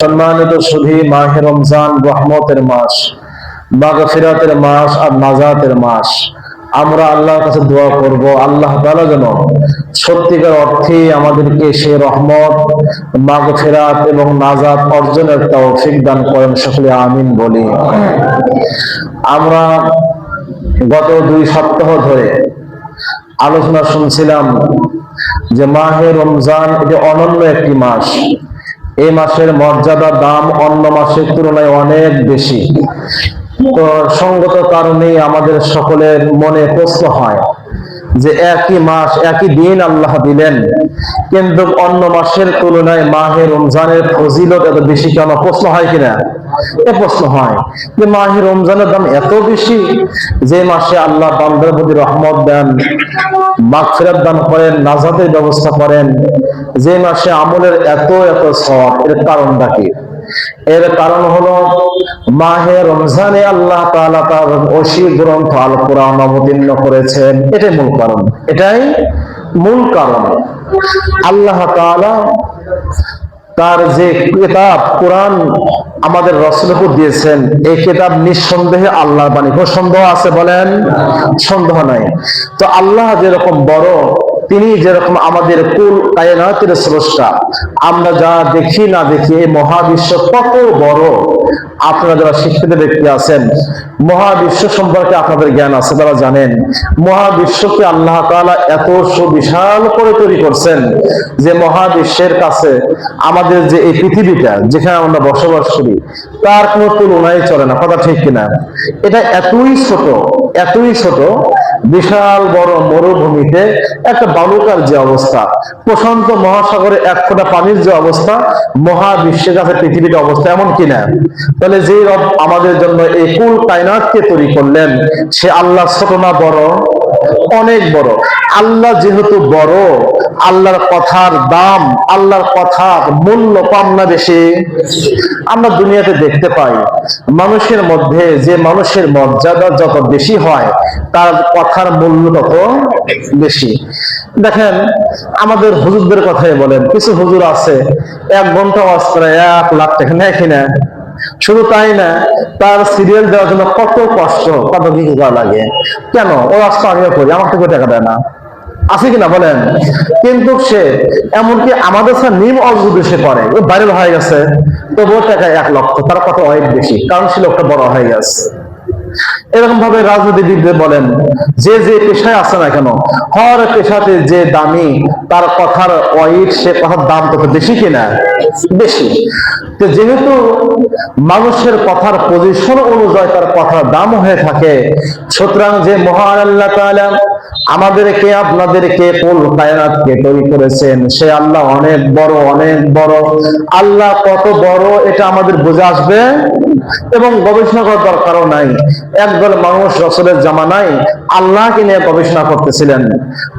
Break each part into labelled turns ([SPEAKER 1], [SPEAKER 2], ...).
[SPEAKER 1] সম্মানিত শুধু মাহে রমজান রহমতের মাস, মাগফিরাতের মাস আর নাজাতের মাস। আমরা আল্লাহর কাছে দোয়া করব, আল্লাহ তাআলা যেন সত্যিকার অর্থে আমাদেরকে সে রহমত, মাগফিরাত এবং নাজাত অর্জনের তৌফিক দান করেন। সকলে আমিন বলি। আমরা গত 2 সপ্তাহ ধরে আলোচনা শুনছিলাম যে মাহে রমজান এটি অনন্য একটি মাস। এই মাসের মর্যাদা, দাম অন্য মাসের তুলনায় অনেক বেশি। তো সঙ্গত কারণেই আমাদের সকলের মনে প্রশ্ন হয় যে একই মাস, একই দিন আল্লাহ দিলেন, কিন্তু অন্য মাসের তুলনায় মাহে রমজানের ফজিলত এত বেশি কেন? প্রশ্ন হয় কিনা? এ প্রশ্ন হয় যে মাহে রমজানের দাম এত বেশি, যে মাসে আল্লাহ বান্দার প্রতি রহমত দেন, মাগফিরাত দান করেন, নাজাতের ব্যবস্থা করেন, যে মাসে আমলের এত এত সওয়াব। এর কারণটা কি? এর কারণ হলো মাহে রমজানে আল্লাহ তাআলা তার অসীম গ্রন্থ আল কোরআন অবতীর্ণ করেছেন। এটাই মূল কারণ, এটাই মূল কারণ। আল্লাহ তাআলা তার যে কিতাব কোরআন আমাদের রাসূলকে দিয়েছেন, এই কিতাব নিঃসন্দেহে আল্লাহর বাণী। কোন সন্দেহ আছে বলেন? সন্দেহ নাই। তো আল্লাহ যেরকম বড়, তিনি যেরকম আমাদের কুল কায়নাতের স্রষ্টা, আমরা যা দেখি না দেখি এই মহাবিশ্ব কত বড়। আপনারা যারা শিক্ষিত ব্যক্তি আছেন, মহাবিশ্ব সম্পর্কে আপনাদের জ্ঞান আছে, তারা জানেন মহাবিশ্বকে আল্লাহ তাআলা এত সুবিশাল করে তৈরি করছেন যে মহাবিশ্বের কাছে আমাদের যে এই পৃথিবীটা যেখানে আমরা বসবাস করি তার কোনো তুলনাই চলে না। কথা ঠিক কিনা? এটা এতই ছোট, এতই ছোট, বিশাল বড় মরুভূমিতে একটা বালুকার যে অবস্থা, প্রশান্ত মহাসাগরে 1 ফোঁটা পানির যে অবস্থা, মহাবিশ্বের কাছে পৃথিবীর অবস্থা এমন কিনা? তাহলে যে রব আমাদের জন্য এই কুল কায়নাতকে তৈরি করলেন, সে আল্লাহ ছোট না বড়? অনেক বড়। আল্লাহ যেহেতু বড়, আল্লাহর কথার দাম, আল্লাহর কথার মূল্য কম না বেশি? আমরা দুনিয়াতে দেখতে পাই মানুষের মধ্যে যে মানুষের মর্যাদা যত বেশি হয় তার কথার মূল্য তত বেশি। দেখেন আমাদের হুজুরদের কথাই বলেন, কিছু হুজুর আছে 1 ঘন্টা ওয়াজ করে 1 লাখ টাকা নেয় কিনা? শুধু তাই না, তার সিরিয়াল দেওয়ার জন্য কত কষ্ট, কত কি করা লাগে। কেন? ও আজকে আমিও করি, আমার থেকে টাকা দেয় না, আছে কিনা বলেন? কিন্তু সে এমনকি আমাদের সাথে নিম অজুদে সে করে, ও ভাইরাল হয়ে গেছে, তবুও টাকা 1 লক্ষ, তার কত অনেক বেশি, কারণ সে লোকটা বড় হয়ে গেছে। এরকম ভাবে রাজনীতিবিদদের বলেন, যে যে পেশায় আছে না কেন, হর পেশাতে যে দামি, তার কথার ওয়েট, সে কথার দাম তত বেশি কিনা? বেশি। তো যেহেতু মানুষের কথার পজিশন অনুযায়ী তার কথার দাম হয়ে থাকে, সুতরাং যে মহান আল্লাহ তাআলা আমাদেরকে আপনাদেরকে কুল কায়নাতকে তৈরি করেছেন, সে আল্লাহ অনেক বড়, অনেক বড়। আল্লাহ কত বড় এটা আমাদের বুঝে আসবে এবং গবেষণা করার দরকারও নাই। একদল মানুষ রাসূলের জামানায় আল্লাহকে নিয়ে গবেষণা করতেছিলেন।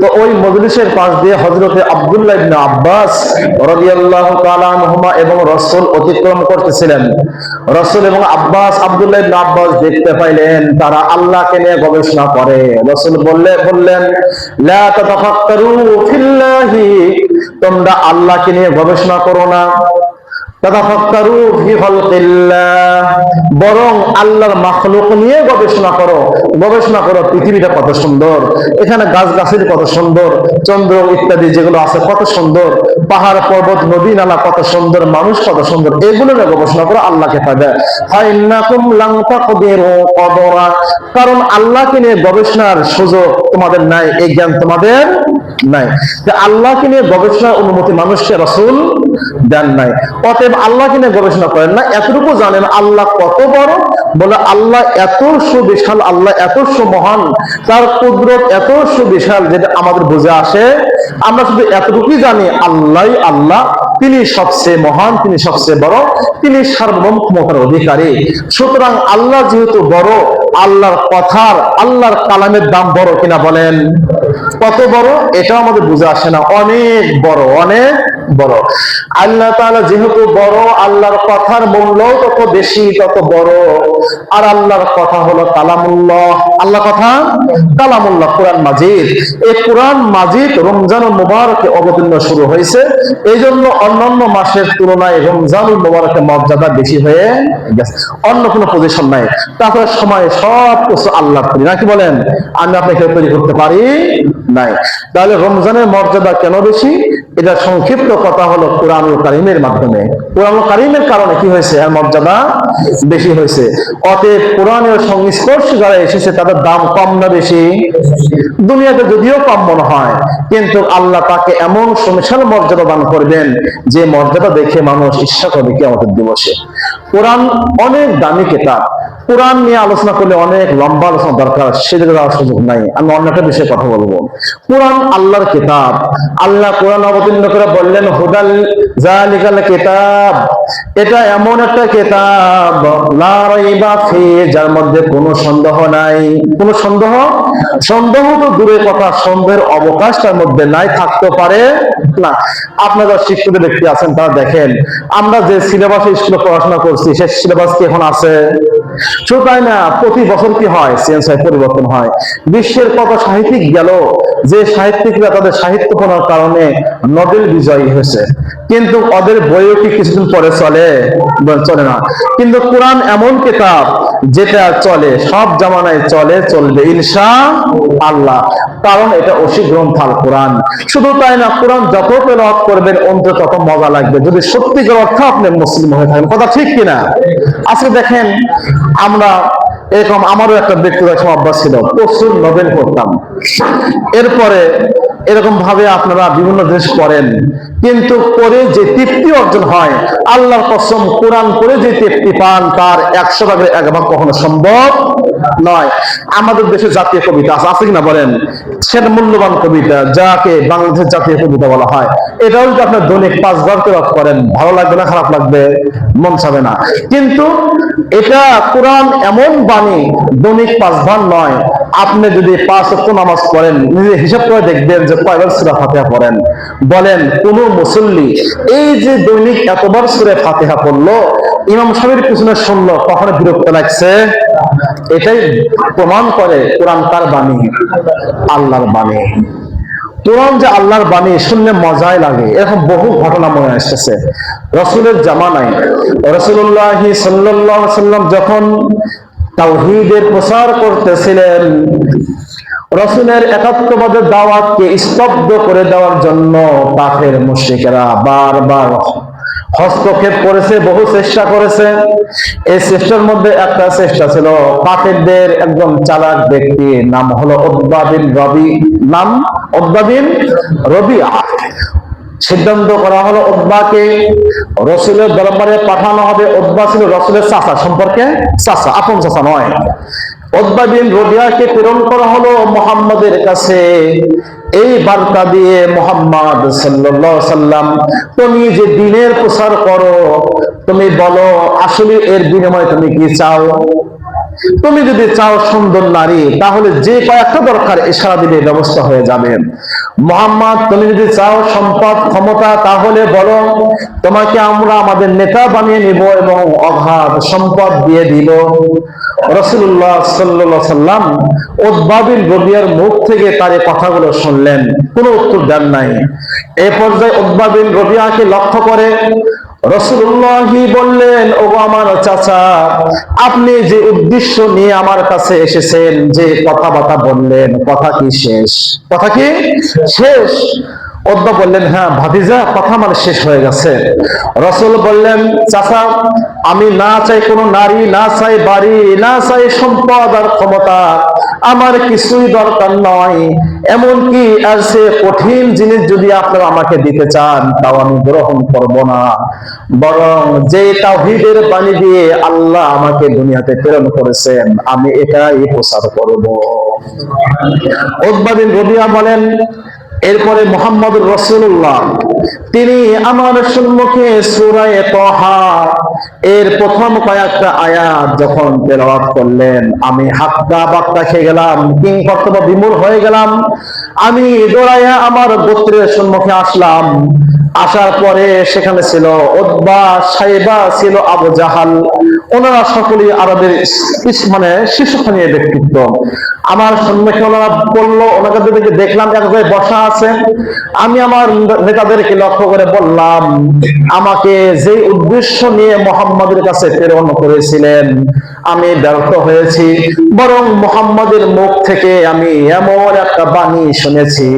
[SPEAKER 1] তো ওই মজলিসের পাশ দিয়ে হযরতে আব্দুল্লাহ ইবনে আব্বাস রাদিয়াল্লাহু তাআলা আনহুমা এবং রাসূল অতিক্রম করতেছিলেন। রাসূল এবং আব্দুল্লাহ ইবনে আব্বাস দেখতে পাইলেন তারা আল্লাহকে নিয়ে গবেষণা করে। রাসূল বললেন, লা তাতাফাক্কারু ফিল্লাহি, তোমরা আল্লাহকে নিয়ে গবেষণা করো না, তাতাফাক্কারু ফি খালকিল্লাহ, বরং আল্লাহর মাখলুক নিয়ে গবেষণা করো। গবেষণা করো পৃথিবীটা কত সুন্দর, এখানে গাছগাছালি কত সুন্দর, চন্দ্র ইত্যাদি যেগুলো আছে কত সুন্দর, পাহাড় পর্বত নদী নালা কত সুন্দর, মানুষ কত সুন্দর, এগুলো নিয়ে গবেষণা করো, আল্লাহকে পাবে। ফাইন্নাকুম লান তাকদিরু কদরা, কারণ আল্লাহকে নিয়ে গবেষণার সুযোগ তোমাদের নাই, এই জ্ঞান তোমাদের নাই। যে আল্লাহকে নিয়ে গবেষণার অনুমতি মানুষকে রাসূল দেন নাই। অতএব আল্লাহকে নিয়ে গবেষণা করেন না, এতটুকু জানেন আল্লাহ কত বড়। বলে আল্লাহ এত সুবিশাল, আল্লাহ এত সুমহান, তার কুদরত এত সুবিশাল যেটা আমাদের বুঝে আসে। আমরা শুধু এতটুকুই জানি আল্লাহ আল্লাহ, তিনি সবচেয়ে মহান, তিনি সবচেয়ে বড়, তিনি সার্বভৌম ক্ষমতার অধিকারী। সুতরাং আল্লাহ যেহেতু বড়, আল্লাহর কথার, আল্লাহর কালামের দাম বড় কিনা বলেন? কত বড় এটাও আমাদের বুঝে আসে না। অনেক বড়, অনেক বড়। আল্লাহ তাআলা যেহেতু বড়, আল্লাহর কথার মূল্য তত বেশি, তত বড়। আর আল্লাহর কথা হলো কালামুল্লাহ। আল্লাহ কথা কালামুল্লাহ, কোরআন মাজিদ। এই কোরআন মাজিদ রমজানুল মুবারকে অবতীর্ণ শুরু হয়েছে, এই জন্য অন্যান্য মাসের তুলনায় রমজানুল মুবারকের মর্যাদা বেশি হয়ে গেছে। অন্য কোনো পজিশন নাই। তারপরে সময় সব কিছু আল্লাহ করি, নাকি বলেন? আমি আপনাকে তৈরি করতে পারি নাই। তাহলে রমজানের মর্যাদা কেন বেশি? এটা সংক্ষিপ্ত কথা হলো কোরআনুল কারীমের মাধ্যমে। কোরআনুল কারীমের কারণে কি হয়েছে? এর মর্যাদা বেশি হয়েছে। অতএব কোরআনের সংস্পর্শে যারা এসেছে তাদের দাম কম না বেশি? দুনিয়াতে যদিও কম মনে হয়, কিন্তু আল্লাহ তাকে এমন সুবিশাল মর্যাদা দান করবেন যে মর্যাদা দেখে মানুষ ঈর্ষা করবে কিয়ামতের দিবসে। কোরআন অনেক দামি কিতাব। কোরআন নিয়ে আলোচনা করলে অনেক লম্বা আলোচনা দরকার, সেদিকে যাওয়ার সুযোগ নাই। আমি অন্য একটা বিষয়ে কথা বলবো। কোরআন আল্লাহর কিতাব। আল্লাহ কোরআন অবতীর্ণ করে বললেন হুদাল যালিকাল কিতাব, এটা এমন একটা কিতাব লা রাইবা ফি, যার মধ্যে কোনো সন্দেহ নাই। কোনো সন্দেহ তো দূরের কথা, সন্দেহের অবকাশ তার মধ্যে নাই, থাকতে পারে না। আপনারা শিক্ষিত ব্যক্তি আছেন, তারা দেখেন আমরা যে সিলেবাসে স্কুলে পড়াশোনা করছি সেই সিলেবাস কি এখন আছে? শুধু তাই না, প্রতি বছর কি হয়? চেঞ্জ হয়, পরিবর্তন হয়। বিশ্বের কত সাহিত্যিক গেল, যে সাহিত্যিকরা তাদের সাহিত্য পড়ার কারণে নোবেল বিজয়ী হয়েছে, কিন্তু ওদের বইও কি কিছুদিন পরে চলে? চলে না। কিন্তু কোরআন এমন কিতাব যেটা চলে, সব জামানায় চলে, চলবে ইনশাআল্লাহ। কারণ এটা ওসি গ্রন্থ আল কোরআন। শুধু তাই না, কোরআন যত তেলাওয়াত করবেন অন্তত তত মজা লাগবে, যদি সত্যিকার অর্থে আপনি মুসলিম হয়ে থাকেন। কথা ঠিক কিনা? আজকে দেখেন আমরা এরকম, আমারও একটা ব্যক্তিগত অভ্যাস ছিল, প্রচুর নোবেল পড়তাম। এরপরে এরকম ভাবে আপনারা বিভিন্ন জিনিস করেন, কিন্তু করে যে তৃপ্তি অর্জন হয়, আল্লাহর কসম কোরআন করে যে তৃপ্তি পান তার 100 ভাগের 1 ভাগ কখনো সম্ভব নয়। আমাদের দেশে জাতীয় কবিতা আছে কিনা বলেন? সেটা মূল্যবান কবিতা, যাকে বাংলাদেশের জাতীয় কবিতা বলা হয়। এটাও যদি আপনার দৈনিক 5 বার তেলাওয়াত করেন, ভালো লাগবে না? খারাপ লাগবে? মন চাবে না। কিন্তু এটা কোরআন এমন বাণী, দৈনিক 5 বার নয়, আপনি যদি 5 ওয়াক্ত নামাজ পড়েন, নিজে হিসাব করে দেখবেন যে কয়বার সূরা ফাতিহা পড়েন। বলেন কোন মুসল্লি এই যে দৈনিক এতবার সূরা ফাতিহা পড়লো, ইমাম সাহেবের পিছনে শুনলো, কখনো বিরক্ত লাগছে? এটাই প্রমাণ করে কোরআন কার বাণী? আল্লাহর বাণী। কোরআন যে আল্লাহর বাণী, শুনলে মজাই লাগে। এরকম বহু ঘটনা মনে আসতেছে। রাসূলের জামানায় রাসূলুল্লাহ সাল্লাল্লাহু আলাইহি ওয়াসাল্লাম যখন তাওহীদের প্রচার করতেছিলেন, রাসূলের একাত্মবাদের দাওয়াতকে স্তব্ধ করে দেওয়ার জন্য কাফের মুশরিকরা বারবার হস্তক্ষেপ করেছে, বহু চেষ্টা করেছে। এই চেষ্টার মধ্যে একটা চেষ্টা ছিল কাফেরদের একজন চালাক ব্যক্তি, নাম হলো উতবা বিন রবিআ। সিদ্ধান্ত করা হলো উতবাকে রাসূলের দরবারে পাঠানো হবে। উতবা ছিল রাসূলের চাচা, সম্পর্কে চাচা, আপন চাচা নয়। উতবা বিন রবিআকে প্রেরণ করা হলো মুহাম্মাদের কাছে এই বার্তা দিয়ে, মুহাম্মদ সাল্লাল্লাহু আলাইহি সাল্লাম, তুমি যে দ্বীনের প্রচার করো, তুমি বলো আসলে এর বিনিময়ে তুমি কি চাও? তুমি যদি চাও সুন্দর নারী, তাহলে যে কয়েকটা দরকার ইশারা দিলে ব্যবস্থা হয়ে যাবে। মুহাম্মদ, তুমি যদি চাও সম্পদ ক্ষমতা, তাহলে বলো, তোমাকে আমরা আমাদের নেতা বানিয়ে নিব এবং অগাধ সম্পদ দিয়ে দিব। রাসূলুল্লাহ সাল্লাল্লাহু আলাইহি সাল্লাম উতবা বিন রবিআর মুখ থেকে তার এই কথাগুলো শুনলেন, কোনো উত্তর দেন নাই। এই পর্যায়ে উতবা বিন রবিআকে লক্ষ্য করে রাসূলুল্লাহ বললেন, ওগো আমার চাচা, আপনি যে উদ্দেশ্য নিয়ে আমার কাছে এসেছেন, যে কথাবার্তা বললেন, কথা কি শেষ? কথা কি শেষ? উতবা বললেন, হ্যাঁ ভাতিজা, কথা মানে শেষ হয়ে গেছে। রাসূল বললেন, চাচা, আমি না চাই কোনো নারী, না চাই বাড়ি, না চাই সম্পদ আর ক্ষমতা, আমার কিছুই দরকার নয়। এমনকি আর সে কঠিন জিনিস যদি আপনারা আমাকে দিতে চান, তাও আমি গ্রহণ করব না। বরং যে তাওহীদের বাণী দিয়ে আল্লাহ আমাকে দুনিয়াতে প্রেরণ করেছেন, আমি এটাই প্রচার করব। উতবা বিন রবিআ বলেন, এরপরে মুহাম্মদুর রাসূলুল্লাহ তিনি আমার সম্মুখে সূরা তাহা এর প্রথম কয়েকটা আয়াত যখন তেলাওয়াত করলেন, আমি হাক্কা বাক্কা খেয়ে গেলাম, কিংকর্তব্য বিমূঢ় হয়ে গেলাম। আমি দৌড়াইয়া আমার গোত্রের সম্মুখে আসলাম, আসার পরে সেখানে ছিল উতবা, সাইবা, ছিল আবু জাহাল। ওনারা সকলেই আরবের মানে শীর্ষস্থানীয় ব্যক্তিত্ব। আমার সম্মুখে ওনারা বললো, ওনাদেরকে দেখলাম এক জায়গায় বসা আছে। আমি আমার নেতাদেরকে লক্ষ্য করে বললাম, আমাকে যে উদ্দেশ্য নিয়ে মুহাম্মাদের কাছে প্রেরণ করেছিলেন আমি ব্যর্থ হয়েছি, বরং মুহাম্মাদের মুখ থেকে আমি এমন একটা বাণী শুনেছি,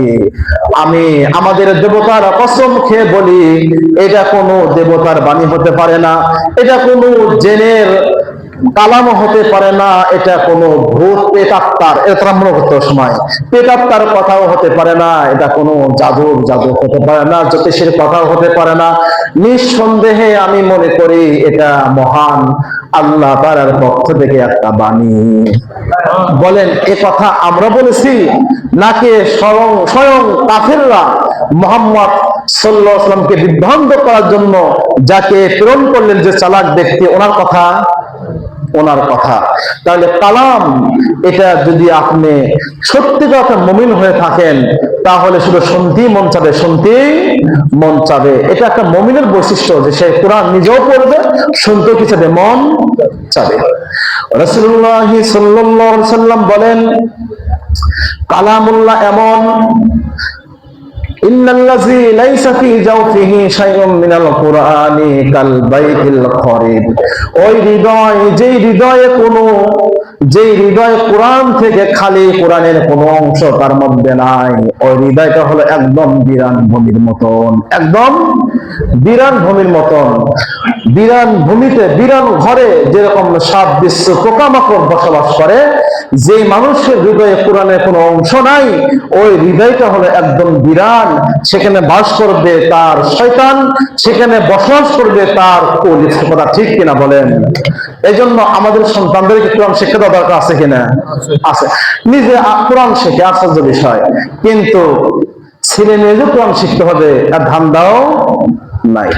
[SPEAKER 1] আমি আমাদের দেবতার কসম খেয়ে বলি এটা কোনো দেবতার বাণী হতে পারে না, এটা কোনো জেনের কালামও হতে পারে না, এটা কোনো ভূত প্রেতাত্মার, এটা মনে করতে সময় প্রেতাত্মার কথাও হতে পারে না, এটা কোনো জাদু হতে পারে না, জ্যোতিষের কথাও হতে পারে না। নিঃসন্দেহে আমি মনে করি এটা মহান আল্লাহ তাআলার পক্ষ থেকে একটা বাণী। বলেন এ কথা আমরা বলেছি নাকি স্বয়ং কাফেররা মুহাম্মদ সাল্লাল্লাহু আলাইহি ওয়াসাল্লামকে বিভ্রান্ত করার জন্য যাকে প্রেরণ করলেন যে চালাক ব্যক্তি ওনার কথা? ওনার কথা। তাহলে কালাম এটা যদি আপনি সত্যিকার মুমিন হয়ে থাকেন তাহলে শুধু শুনতেই মন চাবে, শুনতেই মন চাবে। এটা একটা মুমিনের বৈশিষ্ট্য যে সে কোরআন নিজেও পড়বে, শুনতেও কি চাবে, মন চাবে। রাসূলুল্লাহ সাল্লাল্লাহু আলাইহি ওয়াসাল্লাম বলেন কালামুল্লাহ এমন ইন্নাল্লাযী লাইসা ফি জাওফিহি শাইউম মিনাল কুরআনি কাল বাইতিল খরিব। ওই হৃদয় যেই হৃদয় কোরআন থেকে খালি, কোরআনের কোনো অংশ তার মধ্যে নাই, ওই হৃদয়টা হলো একদম বিরান ভূমির মতন, একদম বিরান ভূমির মতন। বিরান ভূমিতে, বিরান ঘরে যেরকম সাপ বিশ্ব পোকামাকড় বসবাস করে, যে মানুষের হৃদয়ে কোরআনের কোনো অংশ নাই ওই হৃদয়টা হলো একদম বিরান। সেখানে বাস করবে তার শয়তান, সেখানে বসবাস করবে তার কুলিস। কথা ঠিক কিনা বলেন? এই জন্য আমাদের সন্তানদেরকে কোরআন শিক্ষা দেওয়া দরকার আছে কিনা? আছে। নিজে কোরআন শিখে আশ্চর্য বিষয়, কিন্তু ছেলে মেয়ে যে কোরআন শিখতে হবে আর ধান্দাও নাই।